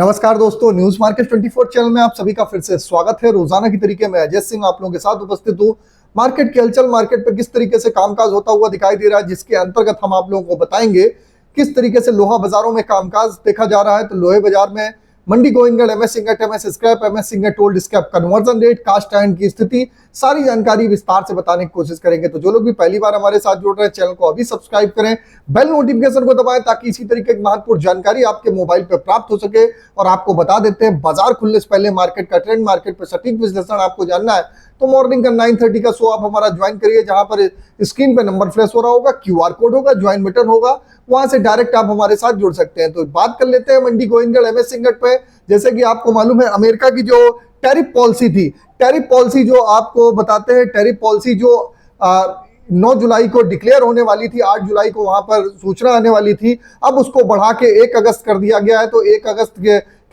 नमस्कार दोस्तों, news market 24 channel में आप सभी का फिर से स्वागत है। रोजाना की तरीके में अजय सिंह आप लोगों के साथ उपस्थित हूँ। मार्केट की हलचल, मार्केट पर किस तरीके से कामकाज होता हुआ दिखाई दे रहा है, जिसके अंतर्गत हम आप लोगों को बताएंगे किस तरीके से लोहा बाजारों में कामकाज देखा जा रहा है। तो लोहे बाजार में Mandi Gobindgarh, MS ingot, MS scrap, MS ingot told scrap conversion rate, cast iron की स्थिति, सारी जानकारी विस्तार से बताने की कोशिश करेंगे। तो जो लोग भी पहली बार हमारे साथ जुड़ रहे हैं, चैनल को अभी सब्सक्राइब करें, बेल नोटिफिकेशन को दबाएं ताकि इसी तरीके की महत्वपूर्ण जानकारी आपके मोबाइल पर प्राप्त हो सके। और आपको बता देते हैं, बाजार खुलने से पहले मार्केट का ट्रेंड, मार्केट पर सटीक विश्लेषण आपको जानना है तो मॉर्निंग का 9:30 का शो आप हमारा ज्वाइन करिए, जहां पर स्क्रीन पे नंबर फ्लैश हो रहा होगा, क्यूआर कोड होगा, ज्वाइन बटन होगा, वहां से डायरेक्ट आप हमारे साथ जुड़ सकते हैं। तो बात कर लेते हैं मंडी गोविंदगढ़, एमएस इंगट पे। जैसे कि आपको मालूम है, अमेरिका की जो टैरिफ पॉलिसी थी, टैरिफ पॉलिसी जो आपको बताते हैं, टैरिफ पॉलिसी जो 9 जुलाई को डिक्लेयर होने वाली थी, 8 जुलाई को वहां पर सूचना आने वाली थी, अब उसको बढ़ा के 1 अगस्त कर दिया गया है। तो 1 अगस्त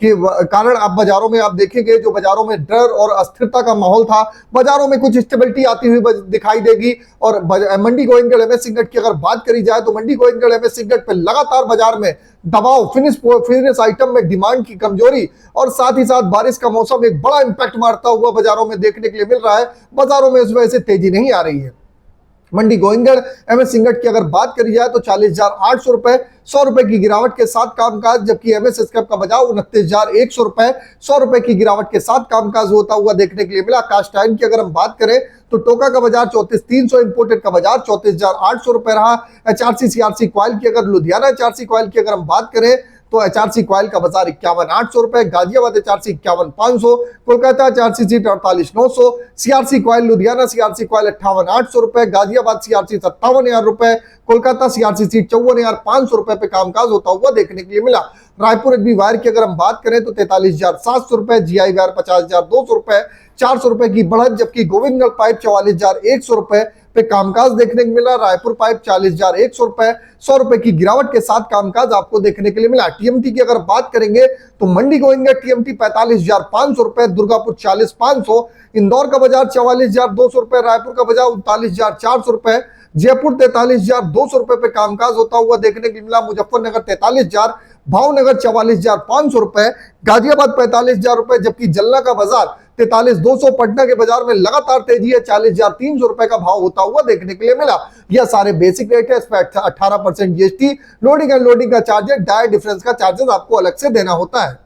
के कारण आप बाजारों में आप देखेंगे, जो बाजारों में डर और अस्थिरता का माहौल था, बाजारों में कुछ स्टेबिलिटी आती हुई दिखाई देगी। और मंडी गोविंदगढ़, एमएस इंगट की अगर बात करी जाए तो मंडी गोविंदगढ़, एमएस इंगट पे लगातार बाजार में दबाव, फिनिश आइटम में डिमांड की कमजोरी और साथ ही साथ बारिश का मौसम एक बड़ा इंपैक्ट मारता हुआ बाजारों में देखने के लिए मिल रहा है। बाजारों में इस वजह से तेजी नहीं आ रही है। मंडी गोविंदगढ़, एमएस इंगट की अगर बात करी जाए तो 40,800 रुपए, 100 रुपए की गिरावट के साथ कामकाज, जबकि एमएस स्क्रैप का बचाव 29,100 रुपए, 100 रुपए की गिरावट के साथ कामकाज होता हुआ देखने के लिए मिला। कास्ट आयरन की अगर हम बात करें तो टोका का बाजार 34,300, इंपोर्टेड का बाजार 34,800 रुपए रहा। एचआरसी सीआरसी क्वाइल की, अगर लुधियाना एचआरसी क्वाइल की अगर हम बात करें तो एचआरसी क्वाइल का बाजार 51,800 रुपए, Ghaziabad HRC 51,500, Kolkata HRC seat 48,900, CRC coil Ludhiana CRC coil 58,800 रुपए, गाजियाबाद सीआरसी 57,000 रुपए, कोलकाता सीआरसी सीट 54,500 रुपए पे कामकाज होता हुआ देखने के लिए मिला। रायपुर एचबी वायर की अगर हम बात करें तो 43,700 रुपए, जीआई वायर 50,200 रुपए, 400 रुपए की बढ़त, जबकि गोविंदगढ़ पाइप 44,100 रुपए पे कामकाज देखने को मिला। रायपुर पाइप 40,100 रुपए, 100 रुपए की गिरावट के साथ कामकाज आपको देखने के लिए मिला। टीएमटी की अगर बात करेंगे तो मंडी गोविंदगढ़ टीएमटी 45,500 रुपए, दुर्गापुर 40,500, इंदौर का बाजार 44,200 रुपए, रायपुर का बाजार 39,400 रुपए, जयपुर 43,200 रुपए पे कामकाज होता हुआ देखने के लिए मिला। मुजफ्फरनगर 43,000, भावनगर 44,500 रुपए, गाजियाबाद 45,000 रुपए, जबकि जलना का बाजार 43,200, पटना के बाजार में लगातार तेजी है, 40,300 रुपए का भाव होता हुआ देखने के लिए मिला। यह सारे बेसिक रेट है, इस पर 18% जीएसटी, लोडिंग एंड लोडिंग का चार्जेस, डायर डिफरेंस का चार्जेस आपको अलग से देना होता है।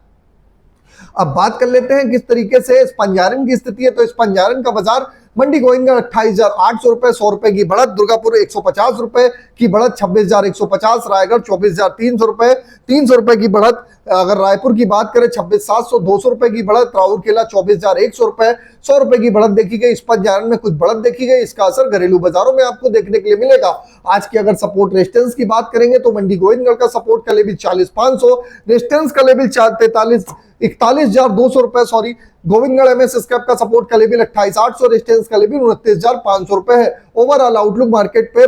अब बात कर लेते हैं किस तरीके से स्पंजारन की स्थिति है। तो स्पंजारन का बाजार मंडी गोविंदगढ़ 28,800 रुपए, 100 रुपए की बढ़त, दुर्गापुर 150 रुपए की बढ़त, 26,150, रायगढ़ 24,300 रुपए, 300 रुपए की बढ़त। अगर रायपुर की बात करें 26,700, 200 रुपए की बढ़त, राउरकेला 24,100 रुपए, 100 रुपए की बढ़त देखी गई। स्पंजारन में कुछ बढ़त देखी गई, इसका असर घरेलू बाजारों में आपको देखने के लिए मिलेगा। आज की अगर सपोर्ट रेजिस्टेंस की बात करेंगे तो मंडी गोविंदगढ़ का सपोर्ट का लेवल 40,500, रेजिस्टेंस का लेवल 41,200 रुपए, सॉरी, गोविंदगढ़ एमएस स्क्रैप का सपोर्ट का लेवल 28,800, रेजिस्टेंस का लेवल 29,500 रुपए है। ओवरऑल आउटलुक मार्केट पे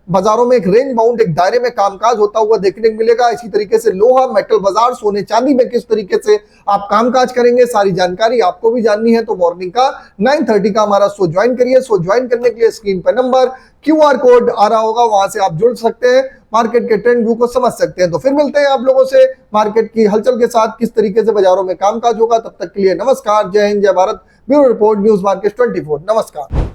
बाजारों में एक रेंज बाउंड, एक दायरे में कामकाज होता हुआ देखने को मिलेगा। इसी तरीके से लोहा, मेटल बाजार, सोने चांदी में किस तरीके से आप कामकाज करेंगे, सारी जानकारी आपको भी जाननी है तो मॉर्निंग का 9:30 का हमारा शो ज्वाइन करिए। शो ज्वाइन करने के लिए स्क्रीन पर नंबर, क्यूआर कोड आ रहा होगा, वहां से आप जुड़ सकते हैं, मार्केट के ट्रेंड व्यू को समझ सकते हैं। तो फिर मिलते हैं आप लोगों से मार्केट की हलचल के साथ, किस तरीके से बाजारों में कामकाज होगा। तब तक के लिए नमस्कार, जय हिंद, जय Bharat. Bureau report, news market 24। नमस्कार।